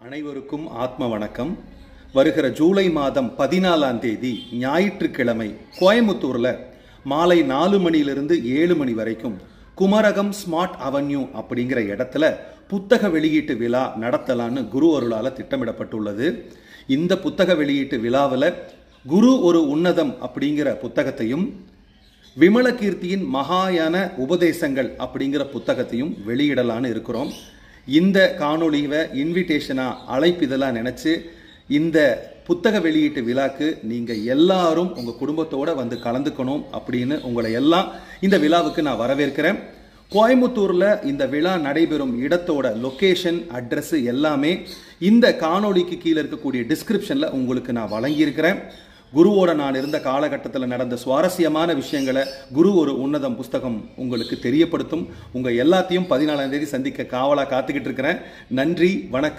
அனைவருக்கும் ஆத்ம வணக்கம். வருகிற ஜூலை மாதம் 14ஆம் தேதி ஞாயிற்றுக்கிழமை கோயம்புத்தூர்ல மாலை 4 மணியிலிருந்து 7 மணி வரைக்கும் குமரகம் ஸ்மார்ட் அவென்யூ அப்படிங்கிற இடத்துல புத்தக வெளியீட்டு விழா நடத்தலான்னு குரு அருளால திட்டமிடப்பட்டுள்ளது. இந்த புத்தக வெளியீட்டு விழாவில் குரு ஒரு உன்னதம் அப்படிங்கிற புத்தகத்தையும் விமலகீர்த்தியின் மகாயான உபதேசங்கள் அப்படிங்கிற புத்தகத்தையும் வெளியிடலான்னு இருக்கிறோம். இந்த காணொளிவை இன்விடேஷனா அழைப்பிதழாக நினச்சி இந்த புத்தக வெளியீட்டு விழாக்கு நீங்கள் எல்லாரும் உங்கள் குடும்பத்தோடு வந்து கலந்துக்கணும் அப்படின்னு உங்களை எல்லாம் இந்த விழாவுக்கு நான் வரவேற்கிறேன். கோயம்புத்தூரில் இந்த விழா நடைபெறும் இடத்தோட லொக்கேஷன் அட்ரஸ் எல்லாமே இந்த காணொளிக்கு கீழே இருக்கக்கூடிய டிஸ்கிரிப்ஷனில் உங்களுக்கு நான் வழங்கியிருக்கிறேன். குருவோட நான் இருந்த காலகட்டத்தில் நடந்த சுவாரஸ்யமான விஷயங்களை குரு ஒரு உன்னதம் புஸ்தகம் உங்களுக்கு தெரியப்படுத்தும். உங்கள் எல்லாத்தையும் 14ஆம் தேதி சந்திக்க காவலாக காத்துக்கிட்டு இருக்கிறேன். நன்றி, வணக்கம்.